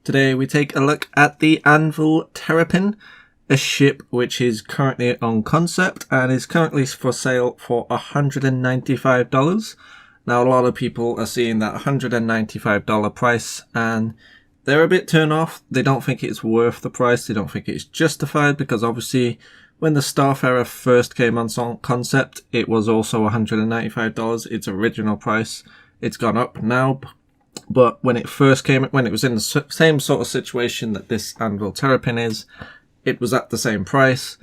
Today we take a look at the Anvil Terrapin, a ship which is currently on concept and is currently for sale for $195. Now a lot of people are seeing that $195 price and they're a bit turned off. They don't think it's worth the price. They don't think it's justified because obviously when the Starfarer first came on concept, it was also $195, its original price. It's gone up now. But when it first came, when it was in the same sort of situation that this Anvil Terrapin is, it was at the same price.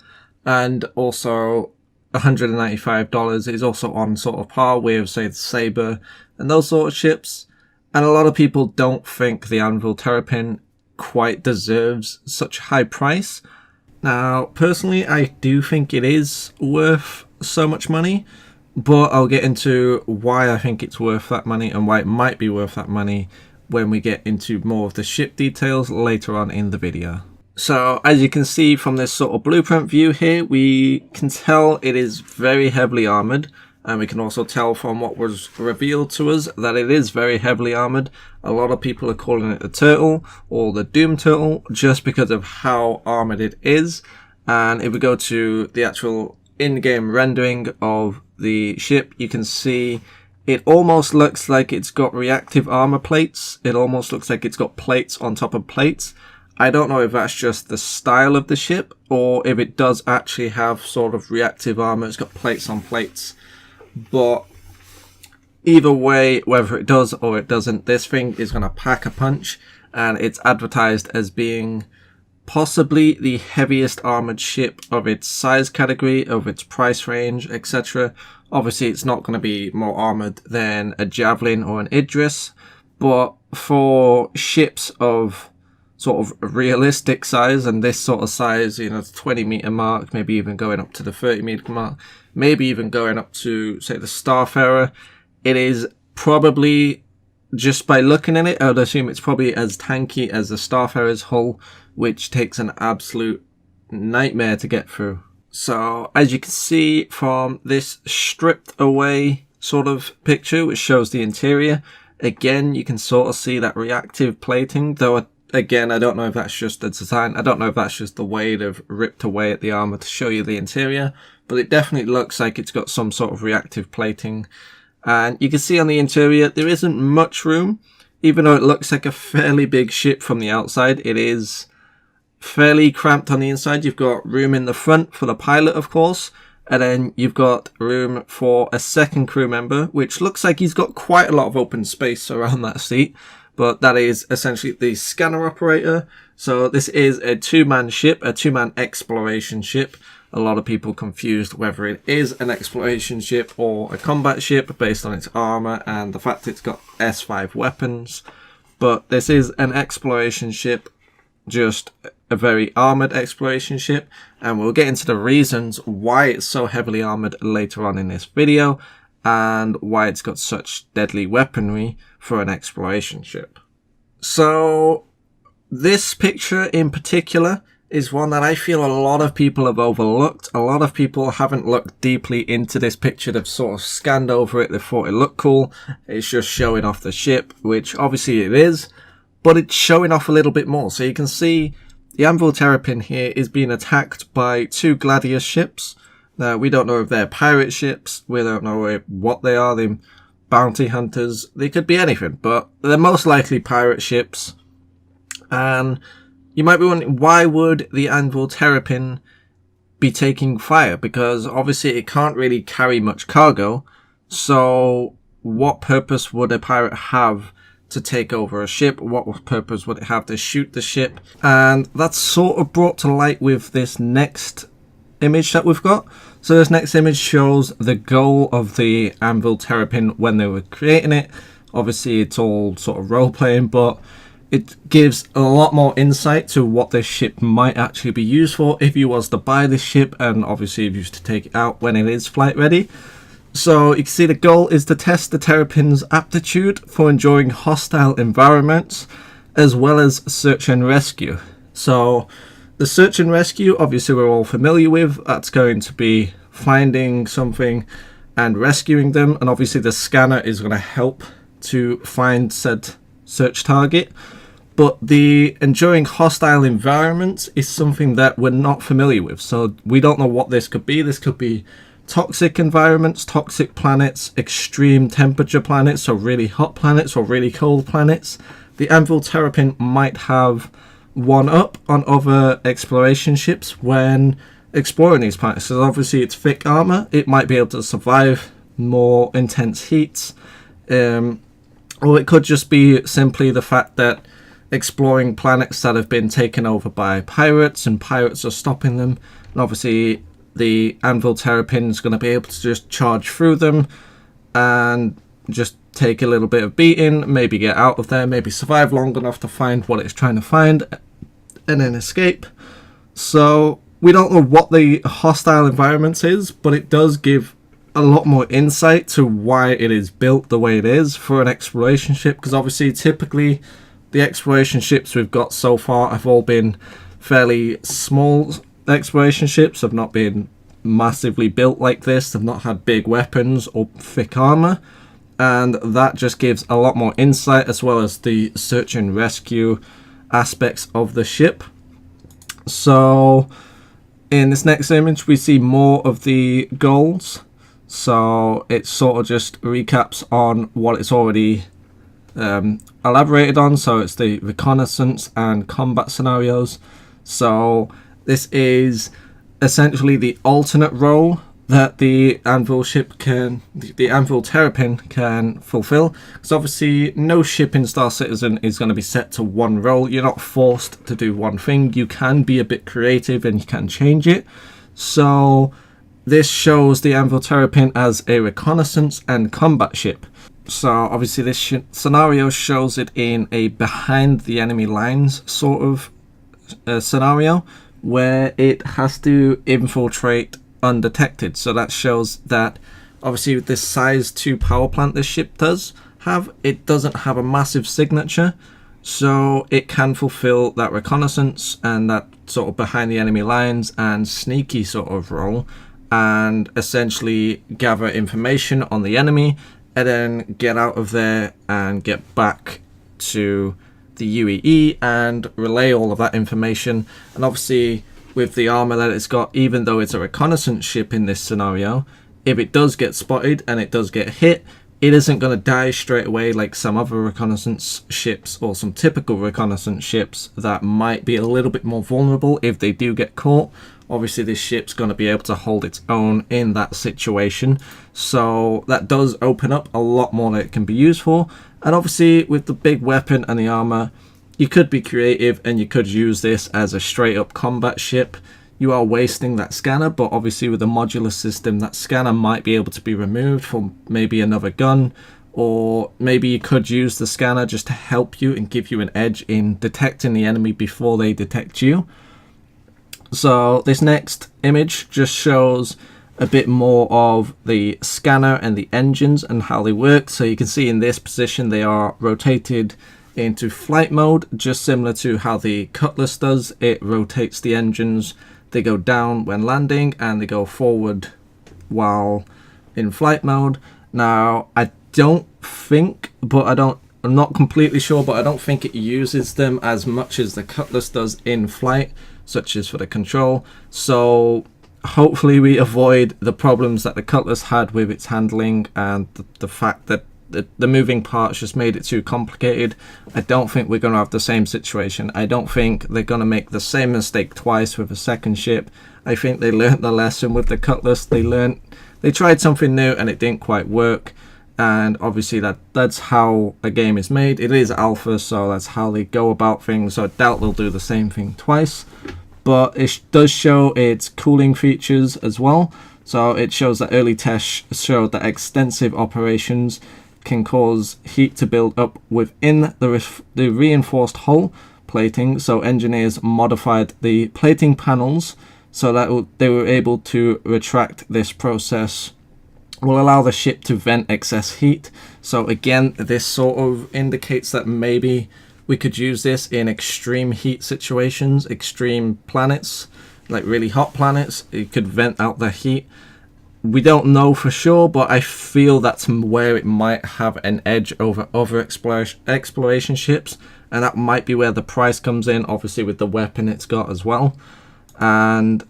And also $195 is also on sort of par with, say, the Sabre and those sort of ships. And a lot of people don't think the Anvil Terrapin quite deserves such a high price. Now, personally, I do think it is worth so much money. But I'll get into why I think it's worth that money and why it might be worth that money when we get into more of the ship details later on in the video. So as you can see from this sort of blueprint view here, we can tell it is very heavily armoured. And we can also tell from what was revealed to us that it is very heavily armoured. A lot of people are calling it the Turtle or the Doom Turtle just because of how armoured it is. And if we go to the actual in-game rendering of the ship, you can see it almost looks like it's got reactive armor plates. It almost looks like it's got plates on top of plates. I don't know if that's just the style of the ship or if it does actually have sort of reactive armor. It's got plates on plates. But either way, whether it does or it doesn't, this thing is going to pack a punch, and it's advertised as being possibly the heaviest armored ship of its size category, of its price range, etc. Obviously, it's not going to be more armored than a Javelin or an Idris, but for ships of sort of realistic size and this sort of size, you know, the 20-meter mark, maybe even going up to the 30-meter mark, maybe even going up to, say, the Starfarer, it is probably, just by looking at it, I would assume it's probably as tanky as the Starfarer's hull, which takes an absolute nightmare to get through. So as you can see from this stripped away sort of picture, which shows the interior, again, you can sort of see that reactive plating, though again, I don't know if that's just the design. I don't know if that's just the way they've ripped away at the armor to show you the interior, but it definitely looks like it's got some sort of reactive plating. And you can see on the interior, there isn't much room. Even though it looks like a fairly big ship from the outside, it is fairly cramped on the inside. You've got room in the front for the pilot, of course, and then you've got room for a second crew member, which looks like he's got quite a lot of open space around that seat, but that is essentially the scanner operator. So this is a two-man ship, a two-man exploration ship. A lot of people confused whether it is an exploration ship or a combat ship based on its armor and the fact it's got S5 weapons, but this is an exploration ship, just a very armored exploration ship, and we'll get into the reasons why it's so heavily armored later on in this video and why it's got such deadly weaponry for an exploration ship. So this picture in particular is one that I feel a lot of people have overlooked. A lot of people haven't looked deeply into this picture. They've sort of scanned over it. They thought it looked cool. It's just showing off the ship, which obviously it is, but it's showing off a little bit more. So you can see the Anvil Terrapin here is being attacked by two Gladius ships. Now, we don't know if they're pirate ships. We don't know what they are. They're bounty hunters. They could be anything, but they're most likely pirate ships. And you might be wondering, why would the Anvil Terrapin be taking fire? Because obviously it can't really carry much cargo. So what purpose would a pirate have to take over a ship? What purpose would it have to shoot the ship? And that's sort of brought to light with this next image that we've got. So this next image shows the goal of the Anvil Terrapin when they were creating it. Obviously it's all sort of role playing, but it gives a lot more insight to what this ship might actually be used for if you was to buy this ship, and obviously if you used to take it out when it is flight ready. So you can see the goal is to test the Terrapin's aptitude for enjoying hostile environments as well as search and rescue. So the search and rescue, obviously we're all familiar with. That's going to be finding something and rescuing them, and obviously the scanner is going to help to find said search target. but the enduring hostile environments is something that we're not familiar with. So we don't know what this could be. This could be toxic environments, toxic planets, extreme temperature planets, so really hot planets or really cold planets. The Anvil Terrapin might have one up on other exploration ships when exploring these planets. So obviously it's thick armor. It might be able to survive more intense heats. Or it could just be simply the fact that exploring planets that have been taken over by pirates and pirates are stopping them. And obviously the Anvil Terrapin is going to be able to just charge through them and just take a little bit of beating, maybe get out of there, maybe survive long enough to find what it's trying to find and then escape. So we don't know what the hostile environment is, but it does give a lot more insight to why it is built the way it is for an exploration ship, because obviously typically the exploration ships we've got so far have all been fairly small exploration ships, have not been massively built like this, they've not had big weapons or thick armor, and that just gives a lot more insight, as well as the search and rescue aspects of the ship. So in this next image we see more of the goals, so it sort of just recaps on what it's already elaborated on. So it's the reconnaissance and combat scenarios. So this is essentially the alternate role that the Anvil Terrapin can fulfill. Because obviously no ship in Star Citizen is going to be set to one role. You're not forced to do one thing. You can be a bit creative and you can change it. So this shows the Anvil Terrapin as a reconnaissance and combat ship. So obviously this scenario shows it in a behind the enemy lines sort of scenario, where it has to infiltrate undetected. So that shows that obviously with this size 2 power plant this ship does have, it doesn't have a massive signature, so it can fulfill that reconnaissance and that sort of behind the enemy lines and sneaky sort of role, and essentially gather information on the enemy and then get out of there and get back to the UEE and relay all of that information. And obviously with the armor that it's got, even though it's a reconnaissance ship in this scenario, if it does get spotted and it does get hit, it isn't going to die straight away like some other reconnaissance ships or some typical reconnaissance ships that might be a little bit more vulnerable if they do get caught. Obviously this ship's going to be able to hold its own in that situation, so that does open up a lot more that it can be used for. And obviously with the big weapon and the armor, you could be creative and you could use this as a straight up combat ship. You are wasting that scanner, but obviously with the modular system, that scanner might be able to be removed from maybe another gun, or maybe you could use the scanner just to help you and give you an edge in detecting the enemy before they detect you. So this next image just shows a bit more of the scanner and the engines and how they work. So you can see in this position they are rotated into flight mode, just similar to how the Cutlass does. It rotates the engines, they go down when landing and they go forward while in flight mode. Now I don't think, I'm not completely sure, but I don't think it uses them as much as the Cutlass does in flight, such as for the control. So hopefully we avoid the problems that the Cutlass had with its handling and the fact that the moving parts just made it too complicated. I don't think we're going to have the same situation. I don't think they're going to make the same mistake twice with a second ship. I think they learned the lesson with the Cutlass. They tried something new and it didn't quite work. And obviously that's how a game is made. It is alpha, so that's how they go about things. So I doubt they'll do the same thing twice. But it does show its cooling features as well. So it shows that early tests showed that extensive operations can cause heat to build up within the reinforced hull plating. So engineers modified the plating panels so that they were able to retract this process, will allow the ship to vent excess heat. So again, this sort of indicates that maybe we could use this in extreme heat situations, extreme planets, like really hot planets. It could vent out the heat. We don't know for sure, but I feel that's where it might have an edge over other exploration ships, and that might be where the price comes in, obviously with the weapon it's got as well. And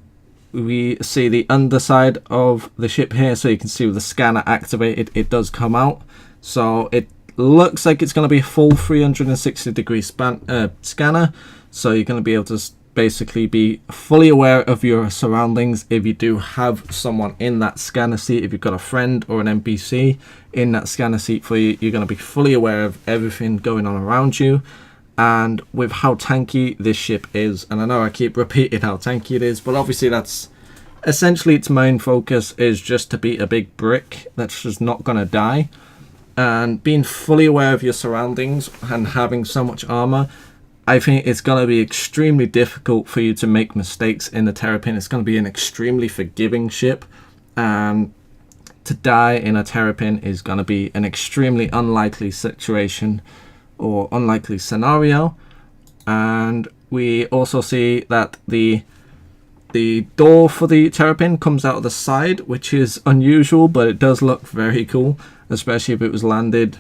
we see the underside of the ship here, so you can see with the scanner activated, it does come out. So it looks like it's going to be a full 360-degree scanner, so you're going to be able to basically be fully aware of your surroundings. If you do have someone in that scanner seat, if you've got a friend or an NPC in that scanner seat for you, you're going to be fully aware of everything going on around you. And with how tanky this ship is, and I know I keep repeating how tanky it is, but obviously that's essentially its main focus, is just to be a big brick that's just not going to die. And being fully aware of your surroundings and having so much armor, I think it's going to be extremely difficult for you to make mistakes in the Terrapin. It's going to be an extremely forgiving ship, and to die in a Terrapin is going to be an extremely unlikely situation or unlikely scenario. And we also see that the door for the Terrapin comes out of the side, which is unusual, but it does look very cool, especially if it was landed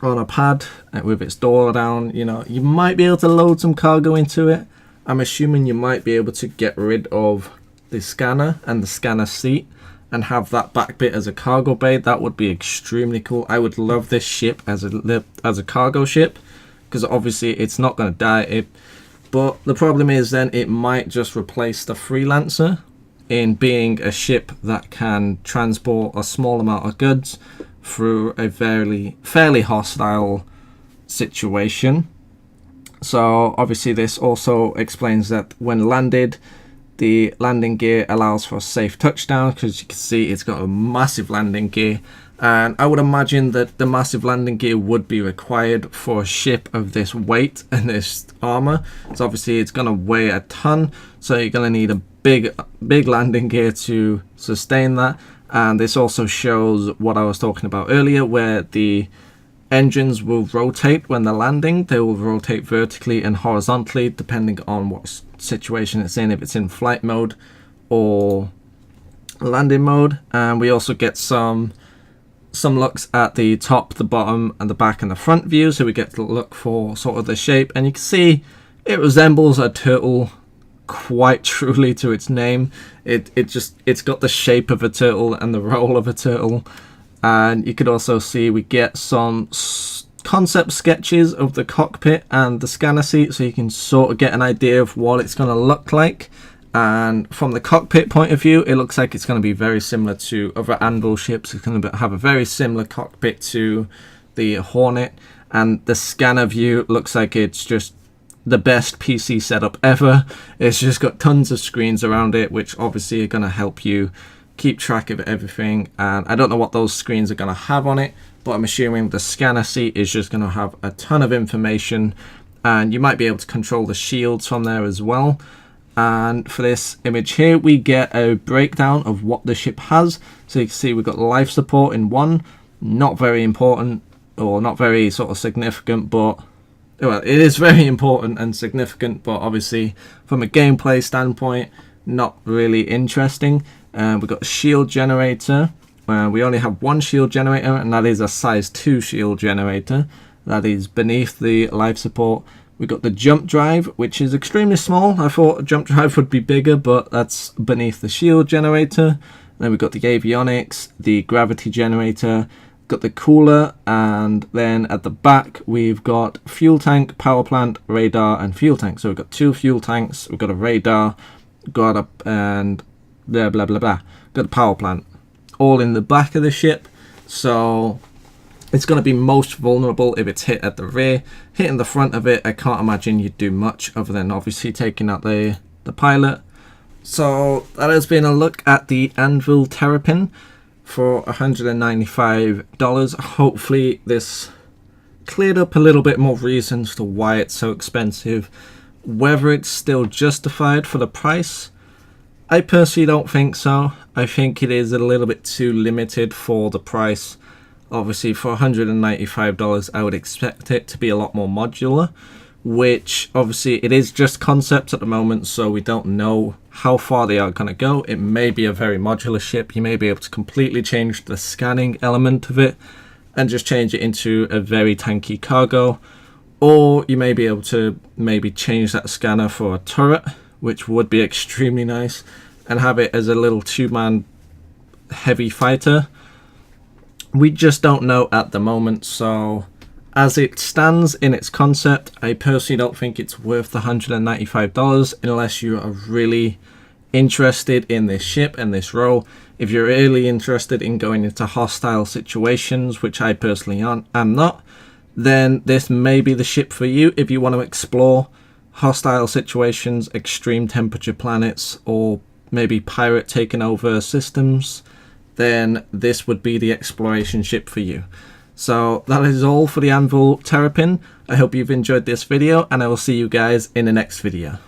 on a pad with its door down. You know, you might be able to load some cargo into it. I'm assuming you might be able to get rid of the scanner and the scanner seat and have that back bit as a cargo bay. That would be extremely cool. I would love this ship as a cargo ship, because obviously it's not going to die. But the problem is then it might just replace the Freelancer in being a ship that can transport a small amount of goods through a fairly hostile situation. So obviously this also explains that when landed, the landing gear allows for a safe touchdown, because you can see it's got a massive landing gear, and I would imagine that the massive landing gear would be required for a ship of this weight and this armor. So obviously it's going to weigh a ton, so you're going to need a big landing gear to sustain that. And this also shows what I was talking about earlier, where the engines will rotate when they're landing. They will rotate vertically and horizontally depending on what situation it's in, if it's in flight mode or landing mode. And we also get some looks at the top, the bottom and the back and the front view, so we get to look for sort of the shape, and you can see it resembles a turtle quite truly to its name. It's got the shape of a turtle and the roll of a turtle. And you could also see we get some concept sketches of the cockpit and the scanner seat, so you can sort of get an idea of what it's going to look like. And from the cockpit point of view, it looks like it's going to be very similar to other Anvil ships. It's going to have a very similar cockpit to the Hornet, and the scanner view looks like it's just the best PC setup ever. It's just got tons of screens around it, which obviously are going to help you keep track of everything. And I don't know what those screens are going to have on it, but I'm assuming the scanner seat is just going to have a ton of information, and you might be able to control the shields from there as well. And for this image here, we get a breakdown of what the ship has. So you can see we've got life support in 1, not very important or not very sort of significant, but well, it is very important and significant, but obviously from a gameplay standpoint, not really interesting. We've got a shield generator. We only have one shield generator, and that is a size 2 shield generator. That is beneath the life support. We've got the jump drive, which is extremely small. I thought a jump drive would be bigger, but that's beneath the shield generator. Then we've got the avionics, the gravity generator, got the cooler, and then at the back we've got fuel tank, power plant, radar, and fuel tank. So we've got 2 fuel tanks, we've got a radar, and blah blah blah blah. Got a power plant, all in the back of the ship. So it's going to be most vulnerable if it's hit at the rear. Hitting the front of it, I can't imagine you'd do much other than obviously taking out the pilot. So that has been a look at the Anvil Terrapin for $195. Hopefully this cleared up a little bit more reasons to why it's so expensive. Whether it's still justified for the price, I personally don't think so. I think it is a little bit too limited for the price. Obviously for $195 I would expect it to be a lot more modular, which obviously it is just concept at the moment, so we don't know how far they are going to go. It may be a very modular ship. You may be able to completely change the scanning element of it and just change it into a very tanky cargo, or you may be able to maybe change that scanner for a turret, which would be extremely nice, and have it as a little 2-man heavy fighter. We just don't know at the moment, so as it stands in its concept, I personally don't think it's worth the $195 unless you are really interested in this ship and this role. If you're really interested in going into hostile situations, which I personally am not, then this may be the ship for you if you want to explore hostile situations, extreme temperature planets, or maybe pirate taking over systems. Then this would be the exploration ship for you. So that is all for the Anvil Terrapin. I hope you've enjoyed this video, and I will see you guys in the next video.